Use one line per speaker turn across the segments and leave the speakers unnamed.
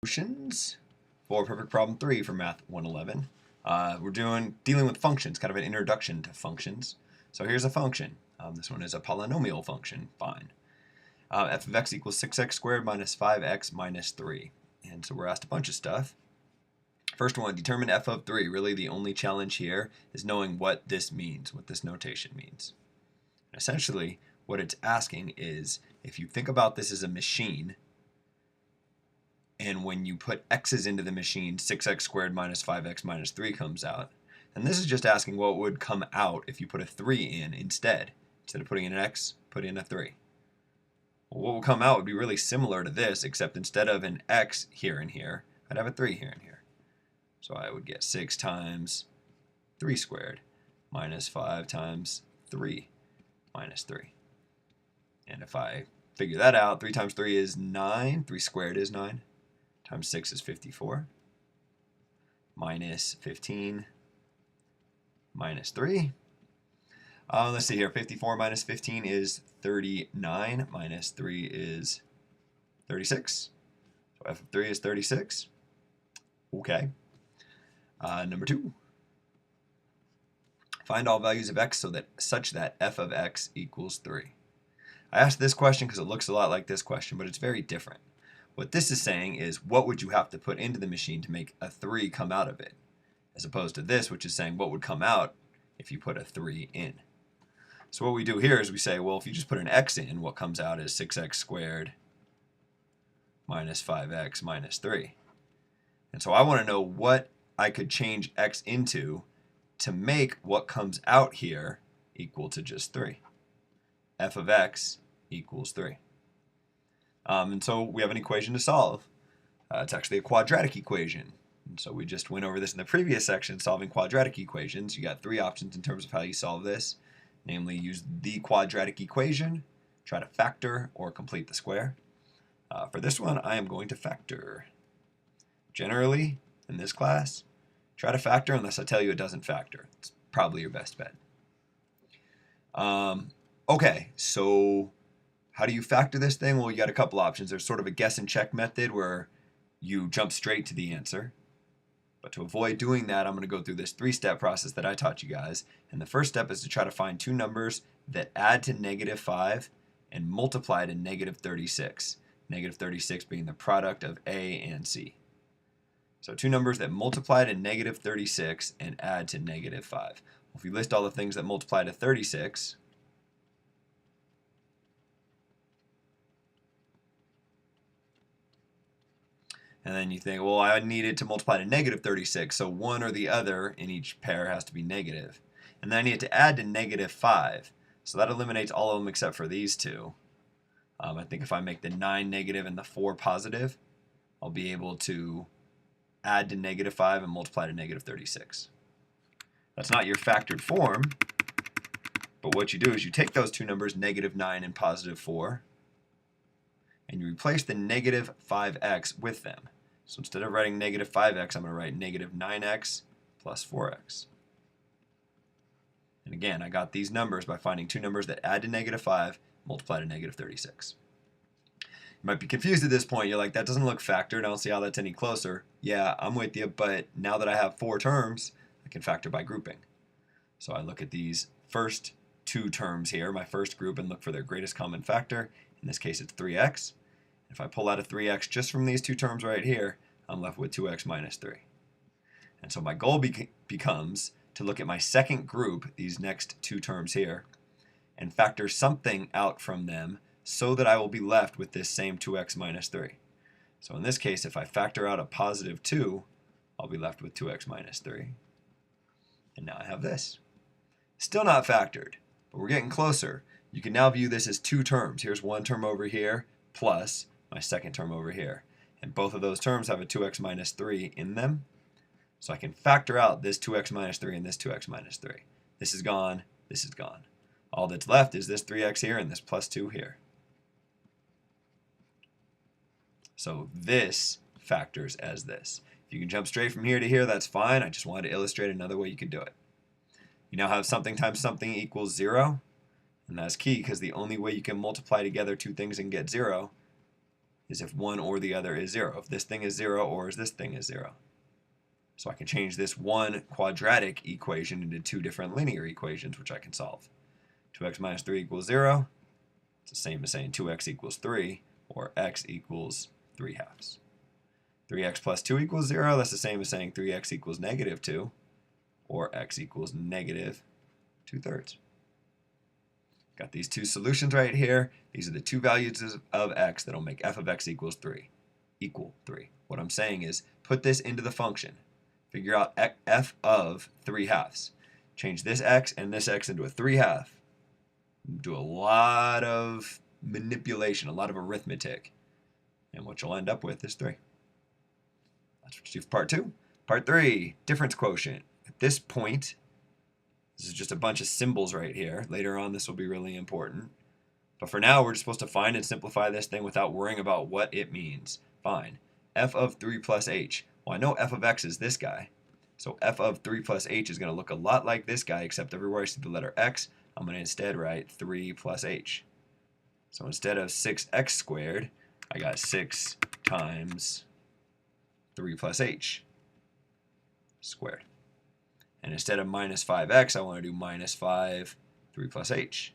Solutions for perfect problem 3 for Math 111. We're dealing with functions, kind of an introduction to functions. So here's a function. This one is a polynomial function. Fine. F of x equals 6x squared minus 5x minus 3. And so we're asked a bunch of stuff. First one, determine f of 3. Really the only challenge here is knowing what this means, what this notation means. Essentially, what it's asking is, if you think about this as a machine, and when you put x's into the machine, 6x squared minus 5x minus 3 comes out. And this is just asking what would come out if you put a 3 in instead. Instead of putting in an x, put in a 3. Well, what will come out would be really similar to this, except instead of an x here and here, I'd have a 3 here and here. So I would get 6 times 3 squared minus 5 times 3 minus 3. And if I figure that out, 3 times 3 is 9, 3 squared is 9. Times 6 is 54, minus 15, minus 3. Let's see here, 54 minus 15 is 39, minus 3 is 36. So f of 3 is 36. Okay. Number 2. Find all values of x such that f of x equals 3. I asked this question because it looks a lot like this question, but it's very different. What this is saying is, what would you have to put into the machine to make a 3 come out of it? As opposed to this, which is saying what would come out if you put a 3 in. So what we do here is we say, well, if you just put an x in, what comes out is 6x squared minus 5x minus 3. And so I want to know what I could change x into to make what comes out here equal to just 3. F of x equals 3. And so we have an equation to solve. It's actually a quadratic equation. And so we just went over this in the previous section, solving quadratic equations. You got 3 options in terms of how you solve this. Namely, use the quadratic equation, try to factor, or complete the square. For this one, I am going to factor. Generally, in this class, try to factor unless I tell you it doesn't factor. It's probably your best bet. Okay, so how do you factor this thing? Well, you got a couple options. There's sort of a guess and check method where you jump straight to the answer. But to avoid doing that, I'm going to go through this 3-step process that I taught you guys. And the first step is to try to find 2 numbers that add to negative 5 and multiply to negative 36. Negative 36 being the product of A and C. So 2 numbers that multiply to negative 36 and add to negative 5. Well, if you list all the things that multiply to 36, and then you think, well, I need it to multiply to negative 36, so one or the other in each pair has to be negative. And then I need it to add to negative 5. So that eliminates all of them except for these 2. I think if I make the 9 negative and the 4 positive, I'll be able to add to negative 5 and multiply to negative 36. That's not your factored form, but what you do is you take those 2 numbers, negative 9 and positive 4, and you replace the negative 5x with them. So instead of writing negative 5x, I'm going to write negative 9x plus 4x. And again, I got these numbers by finding 2 numbers that add to negative 5, multiply to negative 36. You might be confused at this point. You're like, that doesn't look factored. I don't see how that's any closer. Yeah, I'm with you, but now that I have 4 terms, I can factor by grouping. So I look at these first 2 terms here, my first group, and look for their greatest common factor. In this case, it's 3x. If I pull out a 3x just from these 2 terms right here, I'm left with 2x minus 3. And so my goal becomes to look at my second group, these next 2 terms here, and factor something out from them so that I will be left with this same 2x minus 3. So in this case, if I factor out a positive 2, I'll be left with 2x minus 3. And now I have this. Still not factored, but we're getting closer. You can now view this as 2 terms. Here's one term over here plus my second term over here. And both of those terms have a 2x minus 3 in them. So I can factor out this 2x minus 3 and this 2x minus 3. This is gone, this is gone. All that's left is this 3x here and this plus 2 here. So this factors as this. If you can jump straight from here to here, that's fine. I just wanted to illustrate another way you could do it. You now have something times something equals 0. And that's key because the only way you can multiply together 2 things and get 0 is if one or the other is 0. If this thing is 0 or this thing is 0. So I can change this one quadratic equation into two different linear equations, which I can solve. 2x minus 3 equals 0. It's the same as saying 2x equals 3, or x equals 3 halves. 3x plus 2 equals 0. That's the same as saying 3x equals negative 2, or x equals negative 2/3. Got these two solutions right here. These are the two values of x that will make f of x equal 3. What I'm saying is put this into the function. Figure out f of 3 halves. Change this x and this x into a 3 half. Do a lot of manipulation, a lot of arithmetic. And what you'll end up with is 3. That's what you do for part 2. Part 3, difference quotient. At this point, this is just a bunch of symbols right here. Later on, this will be really important. But for now, we're just supposed to find and simplify this thing without worrying about what it means. Fine. F of 3 plus h. Well, I know f of x is this guy. So f of 3 plus h is going to look a lot like this guy, except everywhere I see the letter x, I'm going to instead write 3 plus h. So instead of 6x squared, I got 6 times 3 plus h squared. And instead of minus 5x, I want to do minus 5, 3 plus h.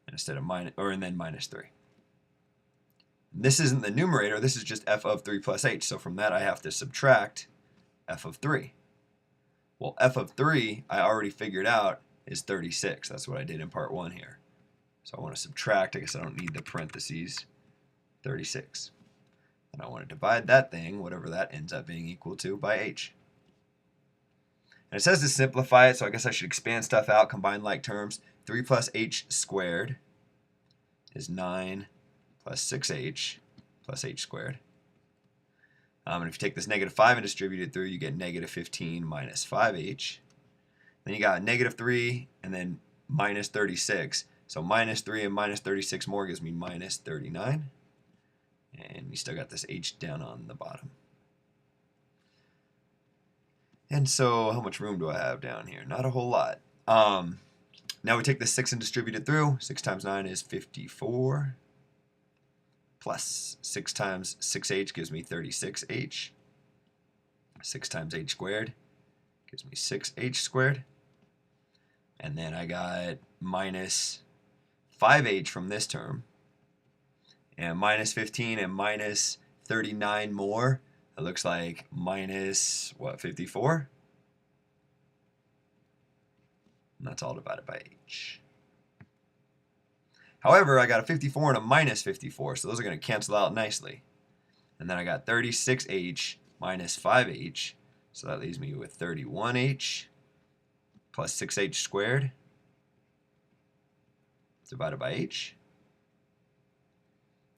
And instead of and then minus 3. This isn't the numerator, this is just f of 3 plus h. So from that, I have to subtract f of 3. Well, f of 3, I already figured out, is 36. That's what I did in part 1 here. So I want to subtract, I guess I don't need the parentheses, 36. And I want to divide that thing, whatever that ends up being equal to, by h. And it says to simplify it, so I guess I should expand stuff out, combine like terms. 3 plus h squared is 9 plus 6h plus h squared. And if you take this negative 5 and distribute it through, you get negative 15 minus 5h. Then you got negative 3 and then minus 36. So minus 3 and minus 36 more gives me minus 39. And you still got this h down on the bottom. And so how much room do I have down here? Not a whole lot. Now we take this 6 and distribute it through. 6 times 9 is 54. Plus 6 times 6h gives me 36h. 6 times h squared gives me 6h squared. And then I got minus 5h from this term. And minus 15 and minus 39 more. It looks like minus, what, 54? And that's all divided by h. However, I got a 54 and a minus 54, so those are going to cancel out nicely. And then I got 36h minus 5h, so that leaves me with 31h plus 6h squared divided by h.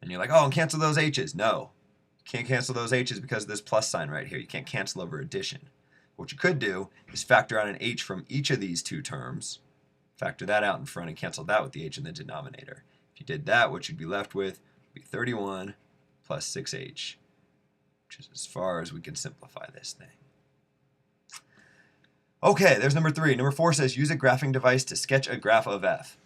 And you're like, oh, and cancel those h's. No, you can't cancel those h's because of this plus sign right here. You can't cancel over addition. What you could do is factor out an h from each of these two terms, factor that out in front and cancel that with the h in the denominator. If you did that, what you'd be left with would be 31 plus 6h, which is as far as we can simplify this thing. Okay, there's number 3. Number 4 says use a graphing device to sketch a graph of f.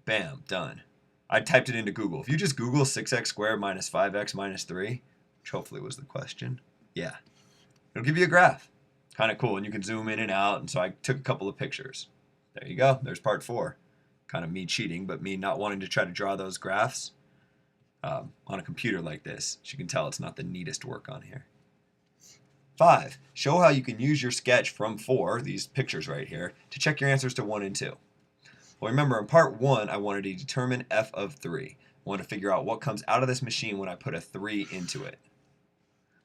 Bam, done. I typed it into Google. If you just Google 6x squared minus 5x minus 3, which hopefully was the question, yeah, it'll give you a graph. Kind of cool, and you can zoom in and out, and so I took a couple of pictures. There you go, there's part 4. Kind of me cheating, but me not wanting to try to draw those graphs on a computer like this. As you can tell, it's not the neatest work on here. 5, show how you can use your sketch from 4, these pictures right here, to check your answers to 1 and 2. Well, remember, in part 1, I wanted to determine f of 3. I wanted to figure out what comes out of this machine when I put a 3 into it.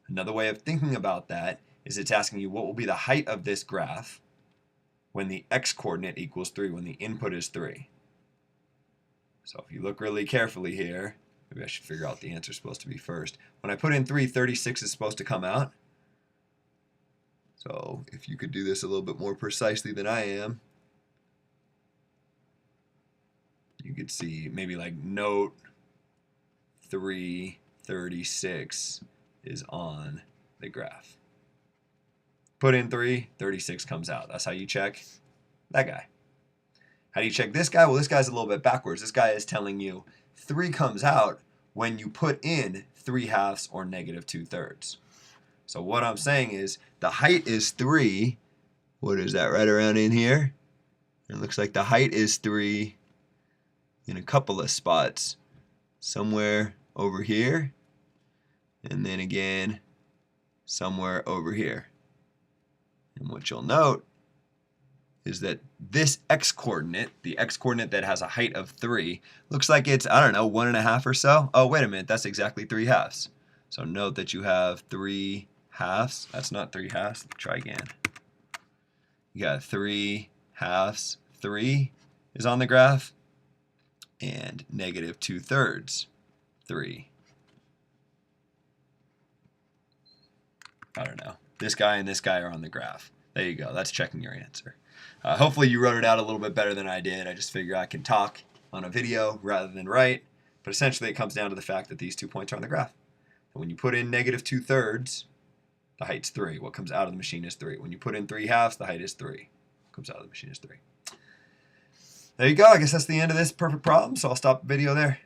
Another way of thinking about that is it's asking you what will be the height of this graph when the x-coordinate equals 3, when the input is 3. So if you look really carefully here, maybe I should figure out the answer is supposed to be first. When I put in 3, 36 is supposed to come out. So if you could do this a little bit more precisely than I am, you could see maybe like note 336 is on the graph. Put in 3, 36 comes out. That's how you check that guy. How do you check this guy? Well, this guy's a little bit backwards. This guy is telling you 3 comes out when you put in 3/2 or negative 2/3. So what I'm saying is the height is 3. What is that, right around in here? It looks like the height is 3 in a couple of spots. Somewhere over here, and then again somewhere over here. And what you'll note is that this x-coordinate, the x-coordinate that has a height of 3, looks like it's, I don't know, 1.5 or so. Oh, wait a minute, that's exactly 3/2. So note that you have 3/2. That's not 3/2. Try again. You got 3/2. 3 is on the graph, and negative 2/3. 3. I don't know. This guy and this guy are on the graph. There you go. That's checking your answer. Hopefully you wrote it out a little bit better than I did. I just figure I can talk on a video rather than write. But essentially it comes down to the fact that these 2 points are on the graph. And when you put in negative 2/3, the height's 3. What comes out of the machine is 3. When you put in 3/2, the height is 3. What comes out of the machine is 3. There you go. I guess that's the end of this perfect problem. So I'll stop the video there.